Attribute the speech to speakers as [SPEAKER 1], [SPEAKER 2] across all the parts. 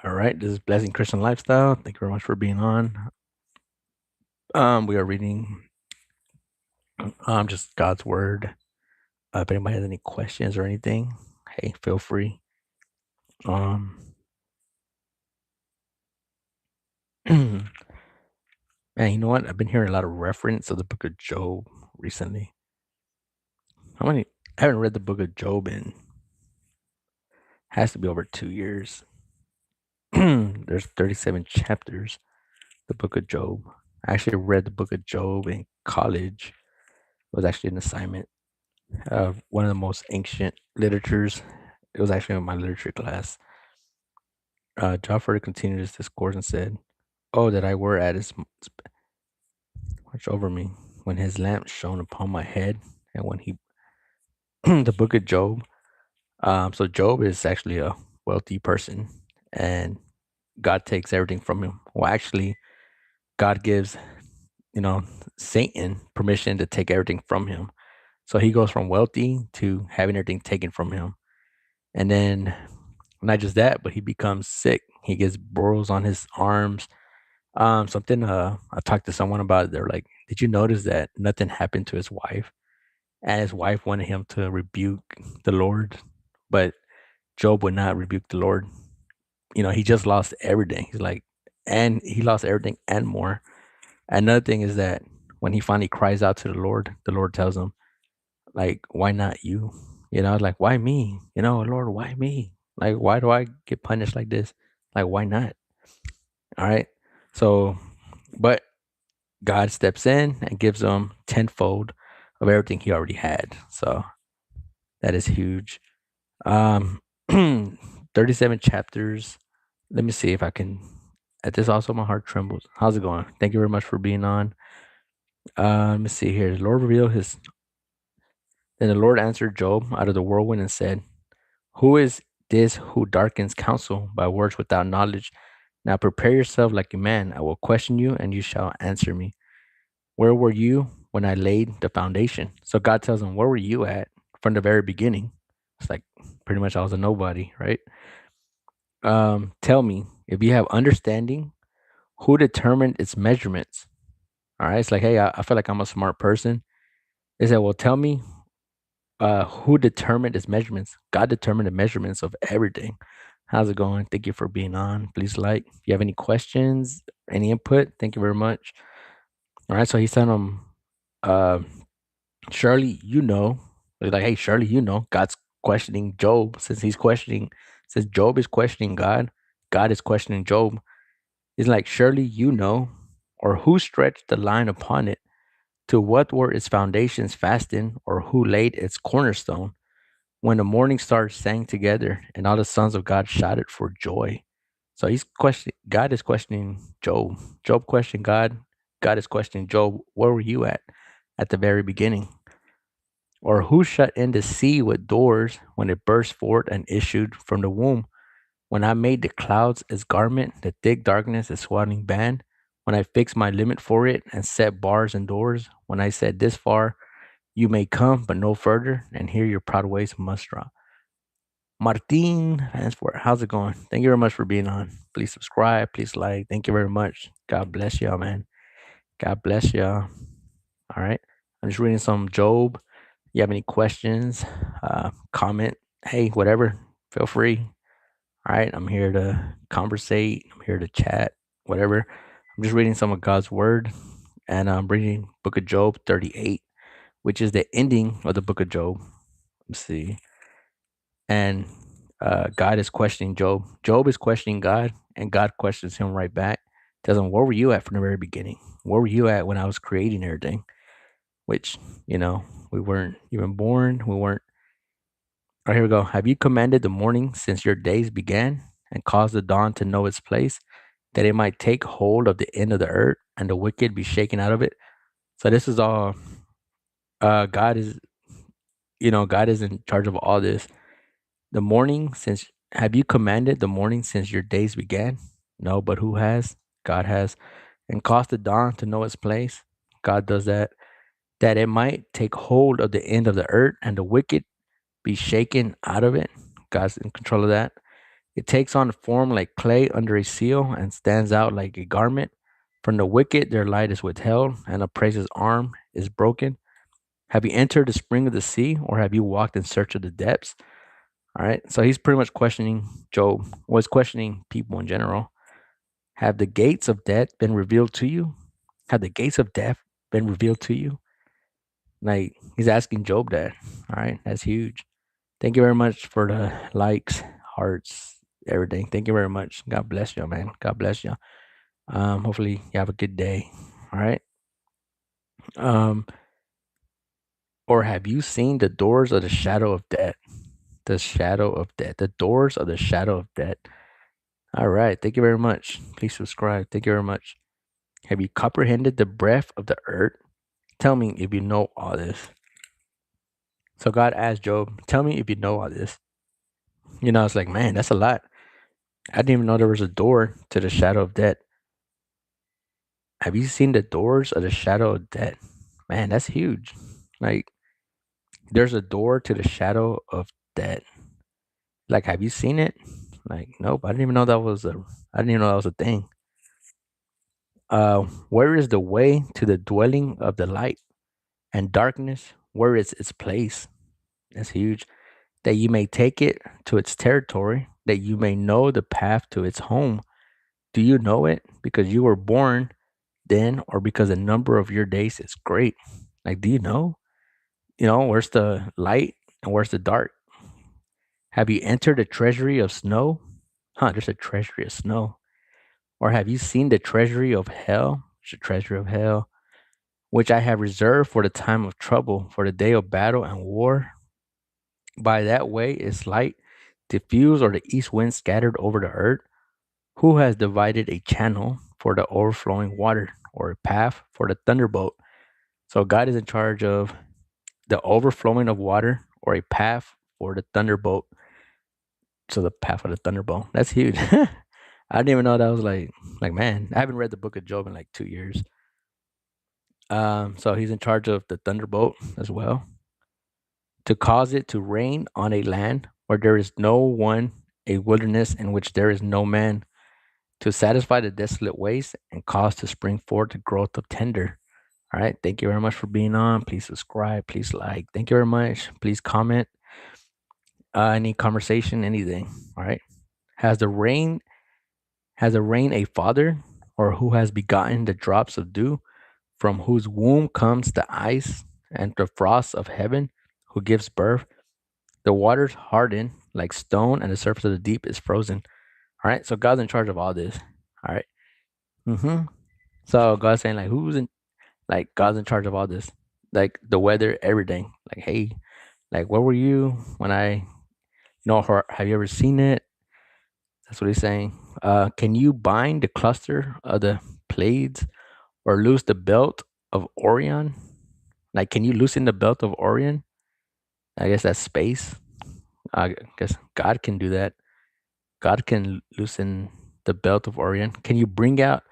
[SPEAKER 1] All right, this is Blessing Christian Lifestyle. Thank you very much for being on. We are reading just God's word. If anybody has any questions or anything, hey, feel free. Um, man, you know what? I've been hearing a lot of reference of the Book of Job recently. How many? I haven't read the Book of Job in has to be over 2 years. There's 37 chapters. The Book of Job. I actually read the Book of Job in college. It was actually an assignment. One of the most ancient literatures. It was actually in my literature class. Joffrey continued his discourse and said, "Oh, that I were at his watch over me when his lamp shone upon my head, and when he the book of Job." So Job is actually a wealthy person, and God takes everything from him. Well, actually, God gives you know Satan permission to take everything from him. So he goes from wealthy to having everything taken from him, and then not just that, but he becomes sick. He gets boils on his arms. Something I talked to someone about. They're like, "Did you notice that nothing happened to his wife?" And his wife wanted him to rebuke the Lord, but Job would not rebuke the Lord. He just lost everything. He's like, and he lost everything and more. Another thing is that when he finally cries out to the Lord tells him, like, "Why not you?" Like, "Why me?" "Lord, why me? Like, why do I get punished like this? Like, why not?" All right. So, but God steps in and gives him tenfold of everything he already had. So that is huge. Um, 37 chapters. Let me see if I can. At this, also, my heart trembles. How's it going? Thank you very much for being on. Let me see here. The Lord revealed his. Then the Lord answered Job out of the whirlwind and said, "Who is this who darkens counsel by words without knowledge? Now prepare yourself like a man. I will question you, and you shall answer me. Where were you when I laid the foundation?" So God tells him, "Where were you at from the very beginning?" It's like pretty much I was a nobody, right? Tell me, if you have understanding, who determined its measurements? All right. It's like, hey, I feel like I'm a smart person. They said, well, tell me, who determined its measurements? God determined the measurements of everything. How's it going? Thank you for being on. Please like. If you have any questions, any input, thank you very much. All right. So he sent him, uh, surely you know. They're like, hey, surely you know. God's questioning Job since Job is questioning God, God is questioning Job. He's like, surely you know, or who stretched the line upon it? To what were its foundations fastened, or who laid its cornerstone? When the morning stars sang together and all the sons of God shouted for joy. So he's questioning, God is questioning Job. Job questioned God. God is questioning Job. Where were you at the very beginning? Or who shut in the sea with doors when it burst forth and issued from the womb? When I made the clouds its garment, the thick darkness its swaddling band, when I fixed my limit for it and set bars and doors, when I said, this far you may come, but no further, and here your proud ways must drop. Martin Hansford, how's it going? Thank you very much for being on. Please subscribe, please like. Thank you very much. God bless y'all, man. God bless y'all. All right. I'm just reading some Job. You have any questions, comment, hey, whatever, feel free. All right, I'm here to conversate. I'm here to chat, whatever. I'm just reading some of God's word, and I'm reading Book of Job 38, which is the ending of the Book of Job. Let's see. And God is questioning Job. Job is questioning God, and God questions him right back. Tells him, "Where were you at from the very beginning? Where were you at when I was creating everything?" Which, we weren't even born. We weren't. All right, here we go. Have you commanded the morning since your days began, and caused the dawn to know its place, that it might take hold of the end of the earth, and the wicked be shaken out of it? So this is all. God is, God is in charge of all this. The morning since Have you commanded the morning since your days began? No, but who has? God has. And caused the dawn to know its place. God does that. That it might take hold of the end of the earth, and the wicked be shaken out of it. God's in control of that. It takes on form like clay under a seal and stands out like a garment. From the wicked, their light is withheld, and a praise's arm is broken. Have you entered the spring of the sea, or have you walked in search of the depths? All right. So he's pretty much questioning Job, was questioning people in general. Have the gates of death been revealed to you? Have the gates of death been revealed to you? Like he's asking Job that. All right. That's huge. Thank you very much for the likes, hearts, everything. Thank you very much. God bless you, man. God bless you. Hopefully you have a good day. All right. Um, or have you seen the doors of the shadow of death? The shadow of death. The doors of the shadow of death. All right. Thank you very much. Please subscribe. Thank you very much. Have you comprehended the breadth of the earth? Tell me if you know all this. So God asked Job, tell me if you know all this. It's like, man, that's a lot. I didn't even know there was a door to the shadow of death. Have you seen the doors of the shadow of death? Man, that's huge. Like, there's a door to the shadow of death. Like, have you seen it? Like, nope. I didn't even know that was a. I didn't even know that was a thing. Where is the way to the dwelling of the light and darkness? Where is its place? That's huge. That you may take it to its territory, that you may know the path to its home. Do you know it because you were born then, or because the number of your days is great? Like, do you know? Where's the light and where's the dark? Have you entered the treasury of snow? There's a treasury of snow. Or have you seen the treasury of hell? There's a treasury of hell, which I have reserved for the time of trouble, for the day of battle and war. By that way is light diffused, or the east wind scattered over the earth. Who has divided a channel for the overflowing water, or a path for the thunderbolt? So God is in charge of the overflowing of water, or a path for the thunderbolt. So the path for the thunderbolt. That's huge. I didn't even know that was like man, I haven't read the book of Job in like 2 years. So he's in charge of the thunderbolt as well, to cause it to rain on a land where there is no one, a wilderness in which there is no man, to satisfy the desolate waste and cause to spring forth the growth of tender. All right. Thank you very much for being on. Please subscribe. Please like. Thank you very much. Please comment. Any conversation, anything. All right. Has the rain has the rain a father, or who has begotten the drops of dew, from whose womb comes the ice and the frost of heaven, who gives birth? The waters harden like stone, and the surface of the deep is frozen. All right. So God's in charge of all this. All right. Mm-hmm. So God's saying like, who's in like God's in charge of all this, like the weather, everything. Like, hey, like where were you when I know her? Have you ever seen it? That's what he's saying. Can you bind the cluster of the Pleiades, or loose the belt of Orion? Like, can you loosen the belt of Orion? I guess that's space. I guess God can do that. God can loosen the belt of Orion. Can you bring out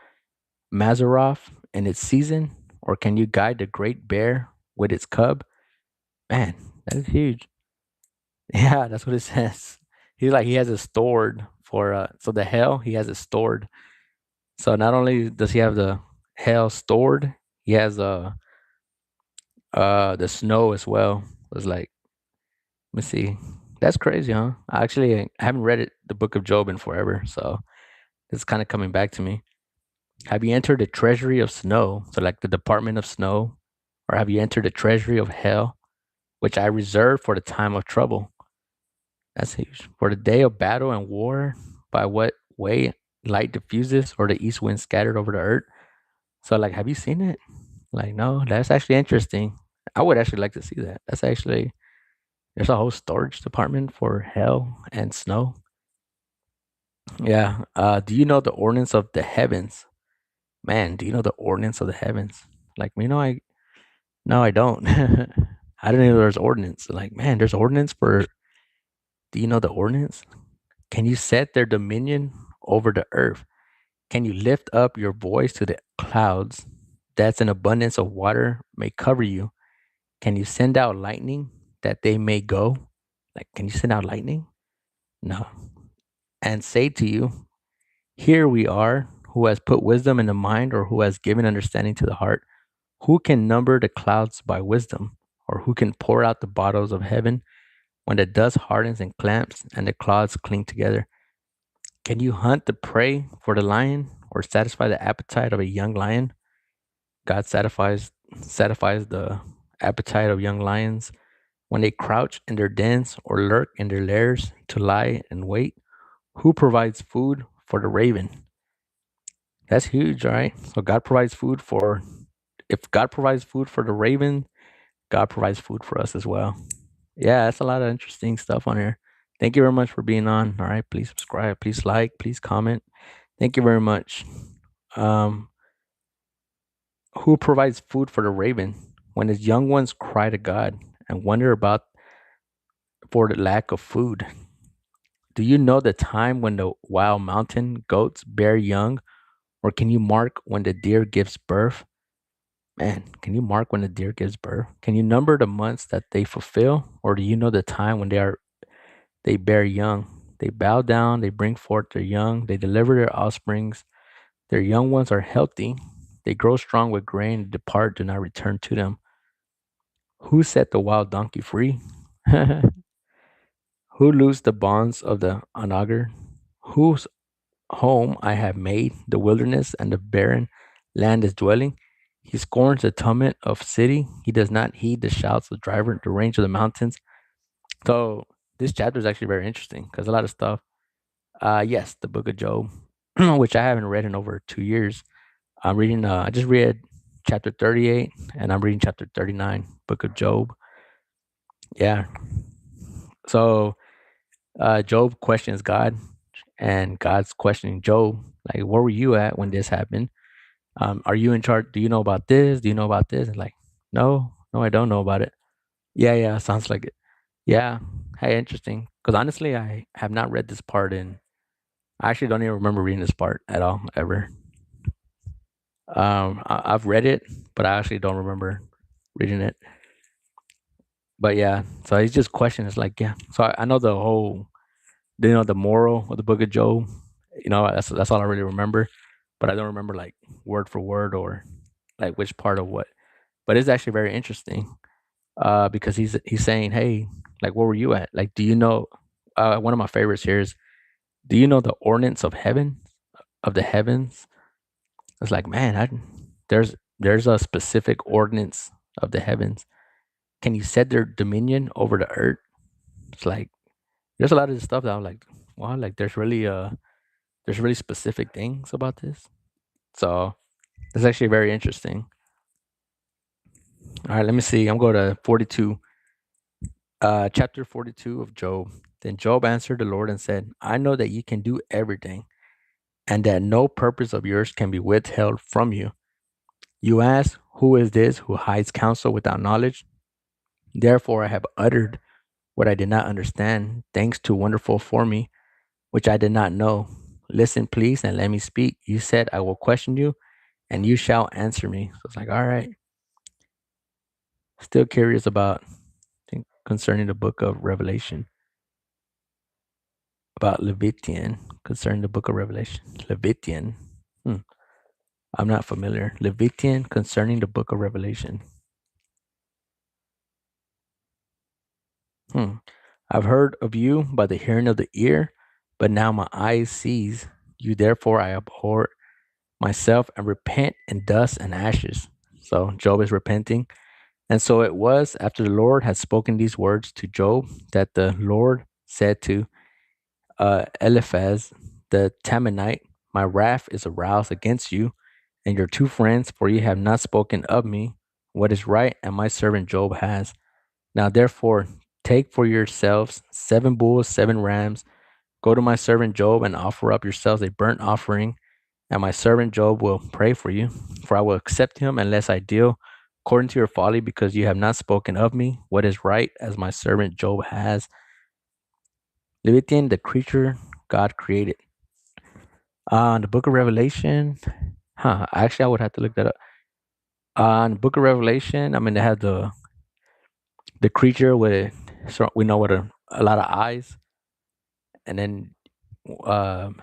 [SPEAKER 1] Mazaroth in its season, or can you guide the great bear with its cub? Man, that is huge. Yeah, that's what it says. He has it stored for so the hell he has it stored. So not only does he have the hell stored, he has the snow as well. It's like, let me see. That's crazy, huh? I haven't read it, the book of Job, in forever, so it's kind of coming back to me. Have you entered the treasury of snow? So like the department of snow, or have you entered the treasury of hell, which I reserve for the time of trouble? That's huge. For the day of battle and war, by what way light diffuses, or the east wind scattered over the earth? So, like, have you seen it? Like, no, that's actually interesting. I would actually like to see that. That's actually, there's a whole storage department for hell and snow. Yeah. Do you know the ordinance of the heavens? Man, do you know the ordinance of the heavens? Like, no, I don't. I didn't know there's ordinance. Like, man, there's ordinance for, do you know the ordinance? Can you set their dominion over the earth? Can you lift up your voice to the clouds? That's an abundance of water may cover you. Can you send out lightning that they may go? Like, can you send out lightning? No. and say to you, here we are, who has put wisdom in the mind, or who has given understanding to the heart? Who can number the clouds by wisdom, or who can pour out the bottles of heaven when the dust hardens and clamps and the clouds cling together? Can you hunt the prey for the lion, or satisfy the appetite of a young lion? God satisfies the appetite of young lions when they crouch in their dens or lurk in their lairs to lie and wait. Who provides food for the raven? That's huge, all right? So God provides food for if God provides food for the raven, God provides food for us as well. Yeah, that's a lot of interesting stuff on here. Thank you very much for being on. All right, please subscribe, please like, please comment. Thank you very much. Um, who provides food for the raven when his young ones cry to God and wonder about for the lack of food? Do you know the time when the wild mountain goats bear young, or can you mark when the deer gives birth? Man, can you mark when the deer gives birth? Can you number the months that they fulfill, or do you know the time when they bear young? They bow down, they bring forth their young, they deliver their offsprings. Their young ones are healthy. They grow strong with grain, depart, do not return to them. Who set the wild donkey free? Who loosed the bonds of the onager? Whose home I have made, the wilderness and the barren land is dwelling. He scorns the tumult of city. He does not heed the shouts of driver, the range of the mountains. So this chapter is actually very interesting because a lot of stuff. Yes, the book of Job, which I haven't read in over 2 years. I'm reading. I just read chapter 38, and I'm reading chapter 39, book of Job. Yeah. So Job questions God, and God's questioning Job, like, where were you at when this happened? Are you in charge? Do you know about this? Do you know about this? And like, no, no, I don't know about it. Yeah, yeah, sounds like it. Yeah. Hey, interesting. Because honestly, I have not read this part in. I actually don't even remember reading this part at all, ever. I've read it, but I actually don't remember reading it. But yeah, so he's just questioning. It's like, yeah. So I know the whole, the moral of the Book of Job. That's all I really remember. But I don't remember like word for word or like which part of what. But it's actually very interesting because he's saying, hey, like, where were you at? Like, do you know? One of my favorites here is, do you know the ordinance of heaven, of the heavens? It's like, man, there's a specific ordinance of the heavens. Can you set their dominion over the earth? It's like there's a lot of this stuff that I'm like, wow, like there's really specific things about this. So it's actually very interesting. All right, let me see. I'm going to 42, chapter 42 of Job. Then Job answered the Lord and said, I know that you can do everything, and that no purpose of yours can be withheld from you. You ask, who is this who hides counsel without knowledge? Therefore I have uttered what I did not understand, thanks to wonderful for me, which I did not know. Listen, please, and let me speak. You said, I will question you, and you shall answer me. So it's like, all right. Still curious about, I think, concerning the book of Revelation, about Levitian, concerning the book of Revelation. Levitian. Hmm. I'm not familiar. Levitian concerning the book of Revelation. Hmm. I've heard of you by the hearing of the ear, but now my eyes sees you. Therefore, I abhor myself and repent in dust and ashes. So Job is repenting. And so it was after the Lord had spoken these words to Job that the Lord said to Eliphaz the Temanite, my wrath is aroused against you and your two friends, for you have not spoken of me what is right, and my servant Job has. Now therefore, take for yourselves 7 bulls, 7 rams. Go to my servant Job and offer up yourselves a burnt offering, and my servant Job will pray for you. For I will accept him unless I deal according to your folly, because you have not spoken of me what is right, as my servant Job has. Leviathan, the creature God created. The book of Revelation. Actually, I would have to look that up. In the book of Revelation, I mean, they had the creature with, so we know what a lot of eyes, and then Um,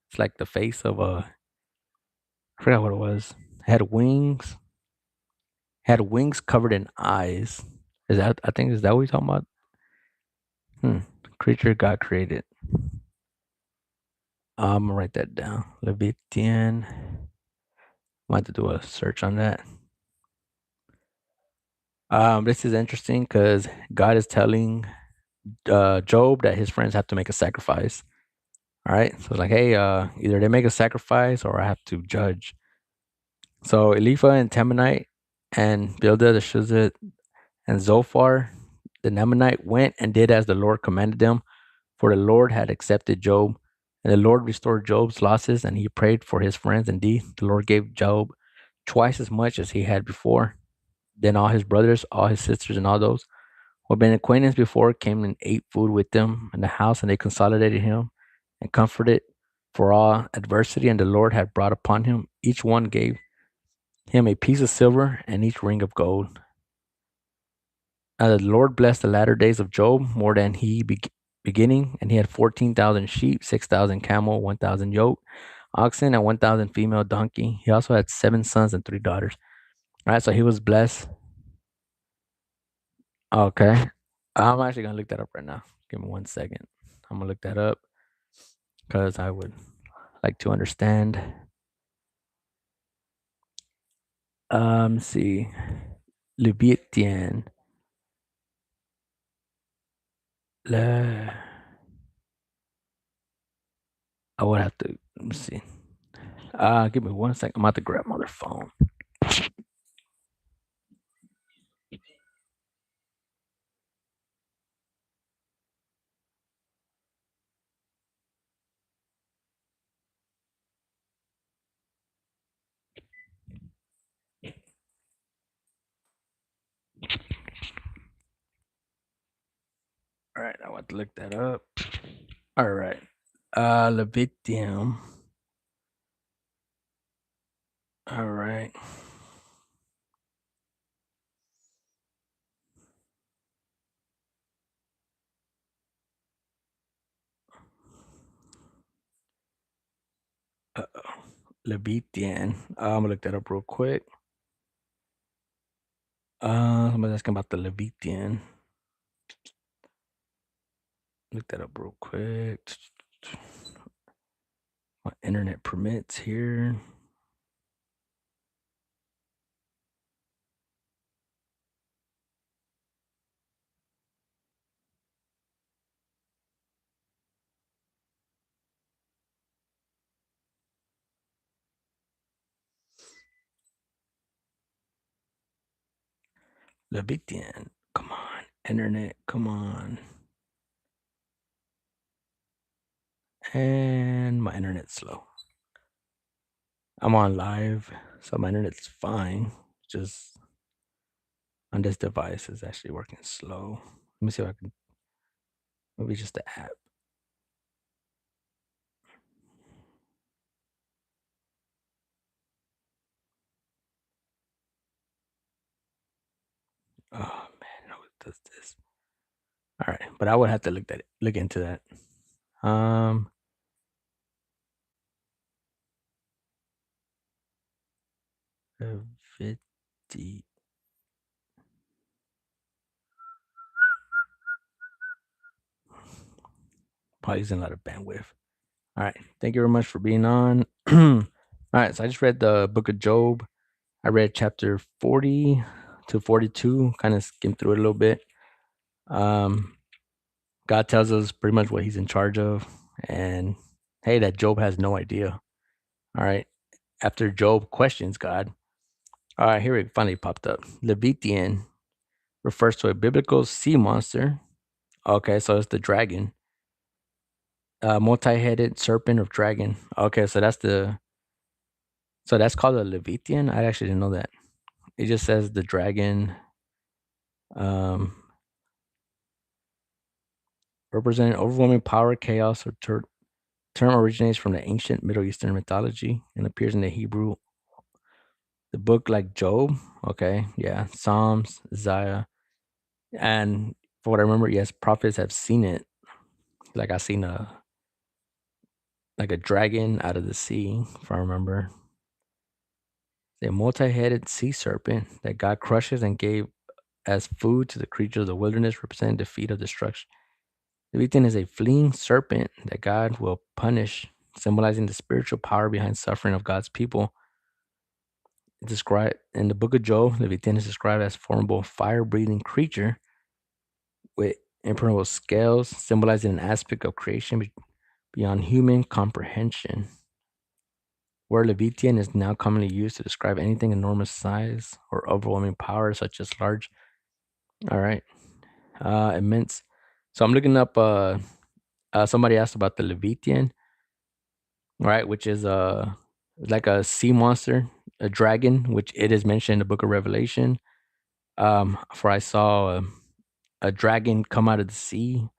[SPEAKER 1] it's like the face of a I forgot what it was. Had wings. Had wings covered in eyes. Is that I think is that what you're talking about? Hmm. Creature God created. I'm gonna write that down. Leviathan. I have to do a search on that. This is interesting because God is telling Job that his friends have to make a sacrifice. All right, so it's like, hey, either they make a sacrifice or I have to judge. So Eliphaz and Temanite and Bildad the Shuhite and Zophar the Naamanite went and did as the Lord commanded them, for the Lord had accepted Job. And the Lord restored Job's losses, and he prayed for his friends. Indeed, the Lord gave Job twice as much as he had before. Then all his brothers, all his sisters, and all those who had been acquainted before came and ate food with them in the house, and they consolidated him and comforted for all adversity. And the Lord had brought upon him. Each one gave him a piece of silver and each ring of gold. The Lord blessed the latter days of Job more than he beginning, and he had 14,000 sheep, 6,000 camel, 1,000 yoke, oxen, and 1,000 female donkey. He also had 7 sons and 3 daughters. All right, so he was blessed. Okay, I'm actually gonna look that up right now. Give me 1 second. I'm gonna look that up because I would like to understand. Let's see, Leviathan. Le- I would have to. Let me see. Give me 1 second. I'm about to grab my other phone. All right, I want to look that up. All right. Leviathan. All right. Uh-oh. Leviathan. I'm gonna look that up real quick. Somebody's asking about the Leviathan. Look that up real quick. My internet permits here. Leviathan. Come on. Internet. Come on. And my internet's slow. I'm on live, so my internet's fine. Just on this device is actually working slow. Let me see if I can maybe just the app. Oh man, how it does this. All right, but I would have to look into that. Um, Vidi- probably using a lot of bandwidth. All right, thank you very much for being on. All right, so I just read the book of Job. I read chapter 40 to 42, kind of skimmed through it a little bit. Um, God tells us pretty much what he's in charge of, and hey, that Job has no idea. All right, after Job questions God, all right, here it finally popped up. Leviathan refers to a biblical sea monster. Okay, so it's the dragon, multi-headed serpent of dragon. Okay, so that's called a Leviathan. I actually didn't know that. It just says the dragon, um, representing overwhelming power, chaos, or term originates from the ancient Middle Eastern mythology and appears in the Hebrew, the book like Job. Okay, yeah, Psalms, Isaiah, and for what I remember, yes, prophets have seen it. Like I seen a like a dragon out of the sea, if I remember. A multi-headed sea serpent that God crushes and gave as food to the creatures of the wilderness, representing the feet of destruction. Leviathan is a fleeing serpent that God will punish, symbolizing the spiritual power behind suffering of God's people. Described in the book of Job, Leviathan is described as formidable fire-breathing creature with impenetrable scales, symbolizing an aspect of creation beyond human comprehension. Word Leviathan is now commonly used to describe anything enormous size or overwhelming power, such as large. All right, immense. So I'm looking up. Somebody asked about the Leviathan, right? Which is like a sea monster, a dragon, which it is mentioned in the Book of Revelation. For I saw a dragon come out of the sea.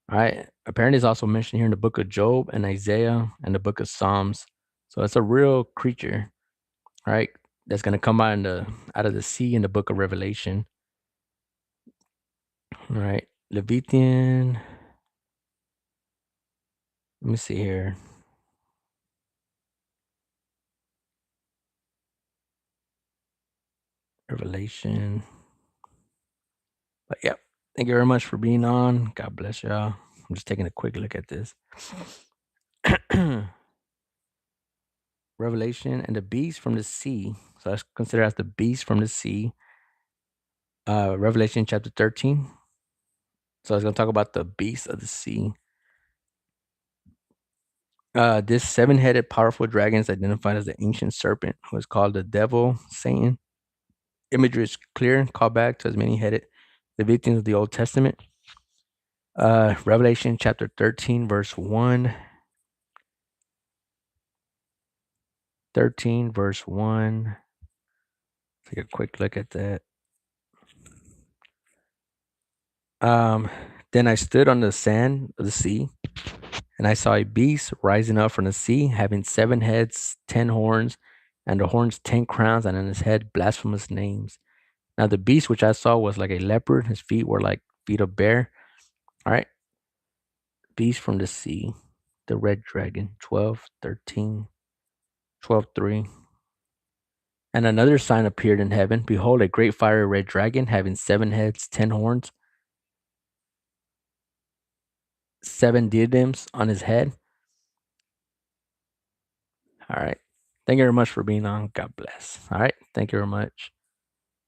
[SPEAKER 1] All right. Apparently, it's also mentioned here in the Book of Job and Isaiah and the Book of Psalms. So it's a real creature, right? That's gonna come out of the sea in the Book of Revelation. All right, Leviathan. Let me see here. Revelation. But yeah, thank you very much for being on. God bless y'all. I'm just taking a quick look at this. Revelation and the beast from the sea. So that's considered as the beast from the sea. Revelation chapter 13. So I was gonna talk about the beast of the sea. This seven-headed powerful dragon is identified as the ancient serpent, who is called the devil, Satan. Imagery is clear, call back to as many headed the victims of the Old Testament. Revelation chapter 13, verse 1. 13, verse 1. Take a quick look at that. Then I stood on the sand of the sea, and I saw a beast rising up from the sea, having 7 heads, 10 horns, and the horns 10 crowns, and on his head blasphemous names. Now the beast which I saw was like a leopard, his feet were like feet of bear. All right. Beast from the sea, the red dragon, 12, 13, 12, 3. And another sign appeared in heaven. Behold, a great fiery red dragon, having 7 heads, 10 horns, 7 diadems on his head. All right. Thank you very much for being on. God bless. All right. Thank you very much.